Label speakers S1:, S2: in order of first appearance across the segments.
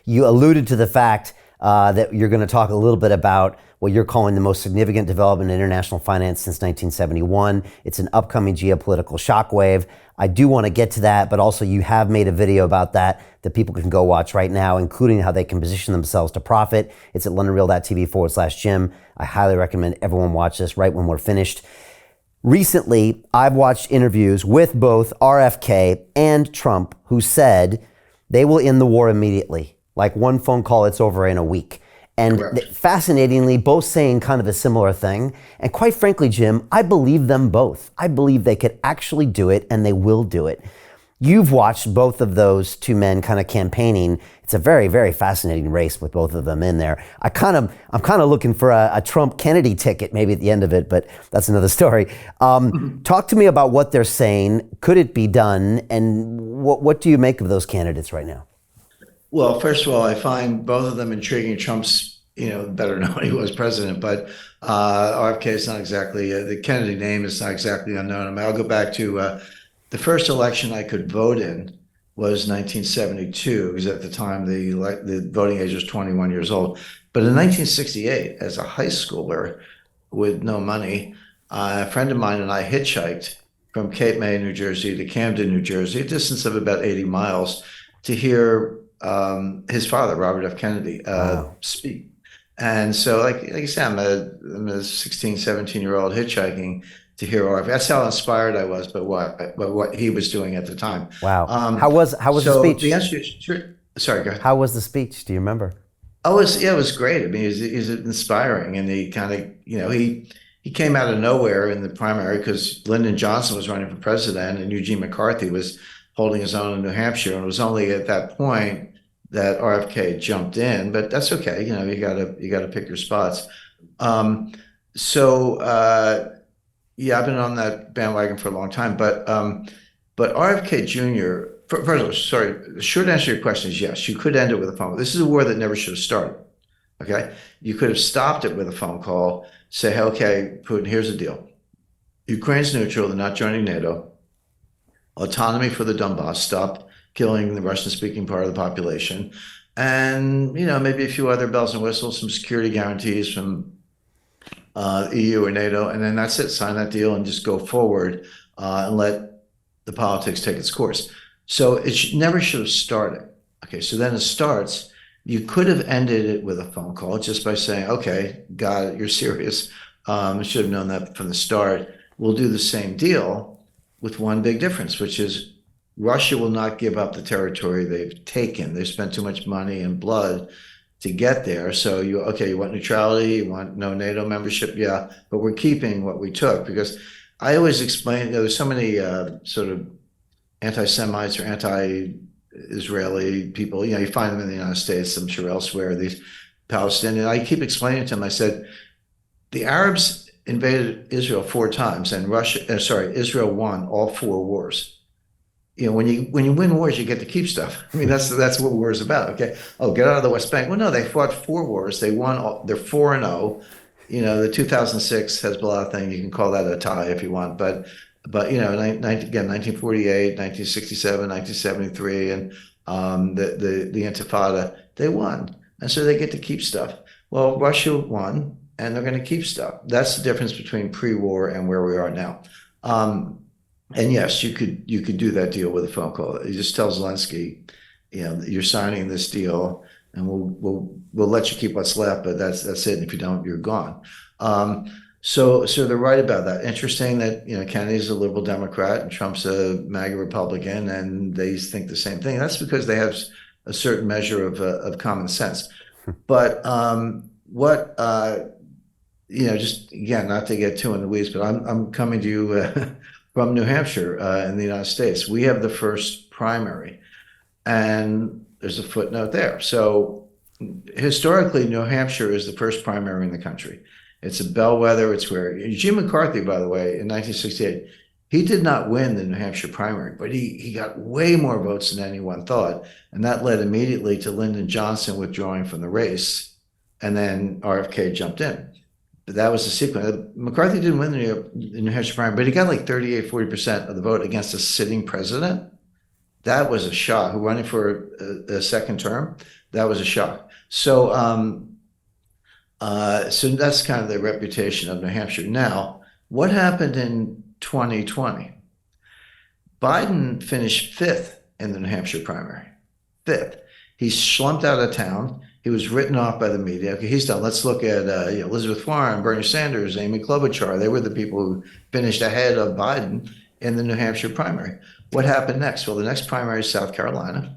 S1: You alluded to the fact that you're going to talk a little bit about what you're calling the most significant development in international finance since 1971. It's an upcoming geopolitical shockwave. I do want to get to that, but also you have made a video about that people can go watch right now, including how they can position themselves to profit. It's at londonreal.tv/Jim. I highly recommend everyone watch this right when we're finished. Recently, I've watched interviews with both RFK and Trump who said they will end the war immediately. Like one phone call, it's over in a week. And fascinatingly, both saying kind of a similar thing. And quite frankly, Jim, I believe them both. I believe they could actually do it, and they will do it. You've watched both of those two men kind of campaigning. It's a very, very fascinating race with both of them in there. I'm kind of looking for a Trump-Kennedy ticket maybe at the end of it, but that's another story. Talk to me about what they're saying. Could it be done? And what do you make of those candidates right now?
S2: Well, first of all, I find both of them intriguing. Trump's, better known when he was president, but RFK is not exactly, the Kennedy name is not exactly unknown. I mean, I'll go back to the first election I could vote in was 1972, because at the time the voting age was 21 years old. But in 1968, as a high schooler with no money, a friend of mine and I hitchhiked from Cape May, New Jersey to Camden, New Jersey, a distance of about 80 miles, to hear his father, Robert F. Kennedy, speak. And so, like I said, I'm a 16, 17-year-old hitchhiking to hear RFK. That's how inspired I was by what he was doing at the time.
S1: Wow. How was the speech?
S2: The answer is, sorry, go ahead.
S1: How was the speech? Do you remember?
S2: It was great. I mean, he's inspiring, and he kind of, he came out of nowhere in the primary because Lyndon Johnson was running for president and Eugene McCarthy was holding his own in New Hampshire, and it was only at that point that RFK jumped in. But that's okay. You gotta pick your spots. Yeah, I've been on that bandwagon for a long time, but RFK Jr. First of all, sorry, the short answer to your question is yes. You could end it with a phone call. This is a war that never should have started. Okay, you could have stopped it with a phone call. Say, hey, okay, Putin, here's the deal. Ukraine's neutral; they're not joining NATO. Autonomy for the Donbass. Stop killing the Russian-speaking part of the population, and maybe a few other bells and whistles, some security guarantees from EU or NATO, and then that's it. Sign that deal and just go forward and let the politics take its course. So it never should have started. Okay, so then it starts. You could have ended it with a phone call just by saying, okay, got it, you're serious. I should have known that from the start. We'll do the same deal with one big difference, which is Russia will not give up the territory they've taken. They've spent too much money and blood to get there. So you want neutrality, you want no NATO membership, yeah, but we're keeping what we took. Because I always explain, there's so many sort of anti-Semites or anti-Israeli people, you find them in the United States, I'm sure elsewhere, these Palestinians. I keep explaining to them, I said, the Arabs invaded Israel 4 times and Israel won all 4 wars. When you win wars, you get to keep stuff. I mean, that's what war is about. Okay. Oh, get out of the West Bank. Well, no, they fought 4 wars. They won. They're 4-0. The 2006 Hezbollah thing, you can call that a tie if you want. But 1948, 1967, 1973, and the Intifada, they won, and so they get to keep stuff. Well, Russia won, and they're going to keep stuff. That's the difference between pre-war and where we are now. And yes, you could do that deal with a phone call. You just tell Zelensky, you're signing this deal, and we'll let you keep what's left, but that's it. And if you don't, you're gone. So they're right about that. Interesting that Kennedy's a liberal Democrat and Trump's a MAGA Republican, and they think the same thing. That's because they have a certain measure of common sense. But just again, not to get too in the weeds, but I'm coming to you. From New Hampshire in the United States. We have the first primary, and there's a footnote there. So historically, New Hampshire is the first primary in the country. It's a bellwether. It's where Eugene McCarthy, by the way, in 1968, he did not win the New Hampshire primary, but he got way more votes than anyone thought. And that led immediately to Lyndon Johnson withdrawing from the race, and then RFK jumped in. That was the sequence. McCarthy didn't win the New Hampshire primary, but he got like 38-40% of the vote against a sitting president. That was a shock. Who running for a second term? That was a shock. So that's kind of the reputation of New Hampshire. Now, what happened in 2020? Biden finished fifth in the New Hampshire primary. Fifth. He slumped out of town. He was written off by the media. Okay, he's done. Let's look at Elizabeth Warren, Bernie Sanders, Amy Klobuchar. They were the people who finished ahead of Biden in the New Hampshire primary. What happened next? Well, the next primary is South Carolina,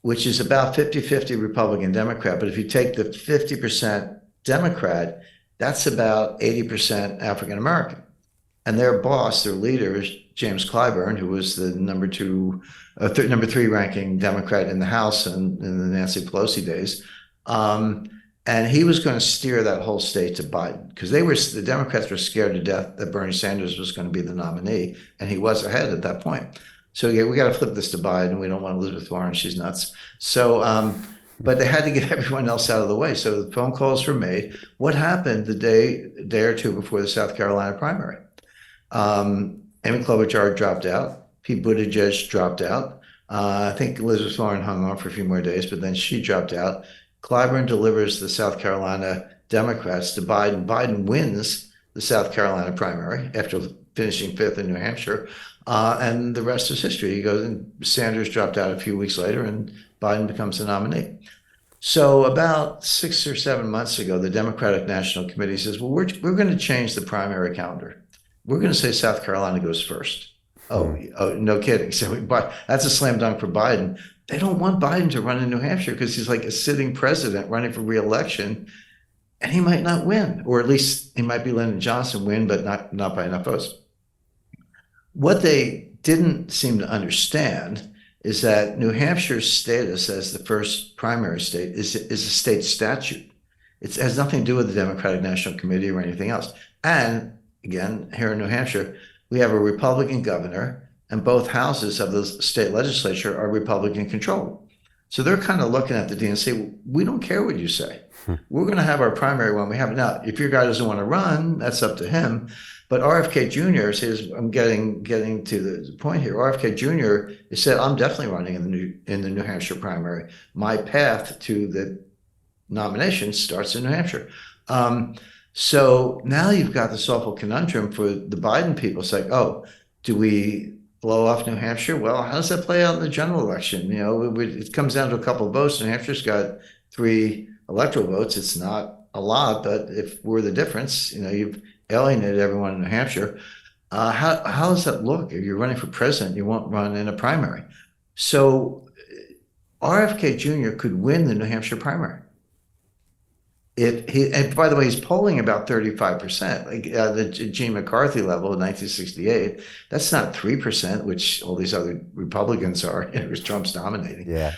S2: which is about 50-50 Republican Democrat. But if you take the 50% Democrat, that's about 80% African American. And their boss, their leader, is James Clyburn, who was the number three ranking Democrat in the House in the Nancy Pelosi days. And he was going to steer that whole state to Biden because the Democrats were scared to death that Bernie Sanders was going to be the nominee, and he was ahead at that point. So yeah, we got to flip this to Biden. We don't want Elizabeth Warren; she's nuts. So, but they had to get everyone else out of the way. So the phone calls were made. What happened the day or two before the South Carolina primary? Amy Klobuchar dropped out. Pete Buttigieg dropped out. I think Elizabeth Warren hung on for a few more days, but then she dropped out. Clyburn delivers the South Carolina Democrats to Biden. Biden wins the South Carolina primary after finishing fifth in New Hampshire. And the rest is history. He goes, and Sanders dropped out a few weeks later, and Biden becomes the nominee. So about 6 or 7 months ago, the Democratic National Committee says, well, we're going to change the primary calendar. We're going to say South Carolina goes first. Oh, no kidding. So that's a slam dunk for Biden. They don't want Biden to run in New Hampshire because he's like a sitting president running for re-election, and he might not win, or at least he might be Lyndon Johnson win, but not by enough votes. What they didn't seem to understand is that New Hampshire's status as the first primary state is a state statute. It has nothing to do with the Democratic National Committee or anything else. And again, here in New Hampshire, we have a Republican governor, and both houses of the state legislature are Republican controlled. So they're kind of looking at the DNC. We don't care what you say. We're going to have our primary when we have it. Now, if your guy doesn't want to run, that's up to him. But RFK Jr. says, I'm getting to the point here. RFK Jr. has said, I'm definitely running in the New Hampshire primary. My path to the nomination starts in New Hampshire. So now you've got this awful conundrum for the Biden people. It's like, oh, do we blow off New Hampshire? Well, how does that play out in the general election? You know, it comes down to a couple of votes. New Hampshire's got 3 electoral votes. It's not a lot, but if we're the difference, you know, you've alienated everyone in New Hampshire. How does that look? If you're running for president, you won't run in a primary. So RFK Jr. could win the New Hampshire primary. And by the way, he's polling about 35%, like the Gene McCarthy level in 1968. That's not 3%, which all these other Republicans are. It was Trump's dominating.
S1: Yeah.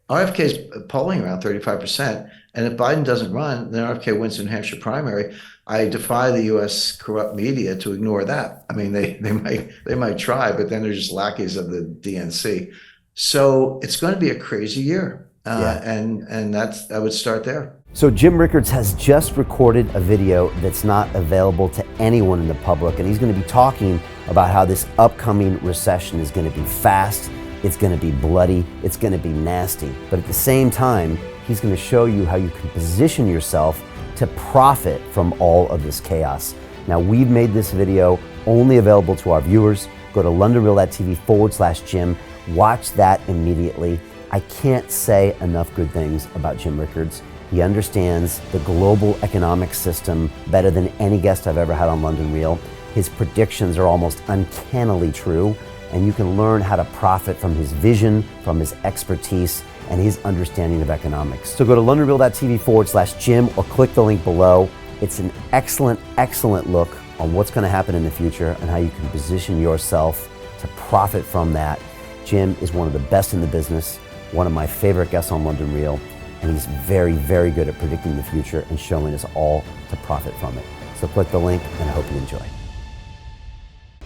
S2: RFK is polling around 35%. And if Biden doesn't run, then RFK wins the New Hampshire primary. I defy the U.S. corrupt media to ignore that. I mean, they might try, but then they're just lackeys of the DNC. So it's going to be a crazy year. And I would start there.
S1: So Jim Rickards has just recorded a video that's not available to anyone in the public, and he's going to be talking about how this upcoming recession is going to be fast, it's going to be bloody, it's going to be nasty. But at the same time, he's going to show you how you can position yourself to profit from all of this chaos. Now, we've made this video only available to our viewers. Go to londonreal.tv/Jim. Watch that immediately. I can't say enough good things about Jim Rickards. He understands the global economic system better than any guest I've ever had on London Real. His predictions are almost uncannily true, and you can learn how to profit from his vision, from his expertise, and his understanding of economics. So go to londonreal.tv/Jim or click the link below. It's an excellent, excellent look on what's going to happen in the future and how you can position yourself to profit from that. Jim is one of the best in the business, one of my favorite guests on London Real, and he's very, very good at predicting the future and showing us all to profit from it. So click the link, and I hope you enjoy.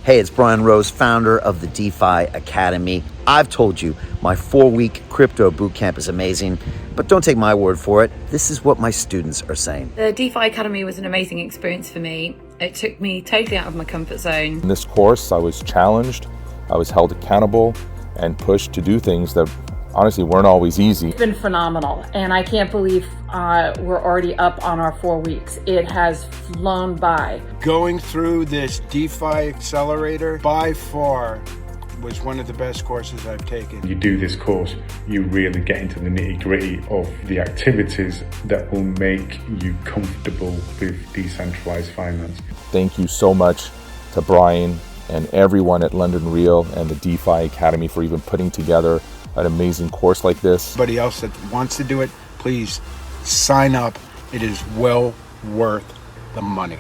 S1: Hey, it's Brian Rose, founder of the DeFi Academy. I've told you my 4-week crypto bootcamp is amazing, but don't take my word for it. This is what my students are saying.
S3: The DeFi Academy was an amazing experience for me. It took me totally out of my comfort zone.
S4: In this course, I was challenged, I was held accountable, and pushed to do things that honestly weren't always easy.
S5: It's been phenomenal, and I can't believe we're already up on our 4 weeks. It has flown by.
S6: Going through this DeFi accelerator by far was one of the best courses I've taken.
S7: You do this course, you really get into the nitty-gritty of the activities that will make you comfortable with decentralized finance.
S4: Thank you so much to Brian and everyone at London Real and the DeFi Academy for even putting together an amazing course like this.
S6: Anybody else that wants to do it, please sign up. It is well worth the money.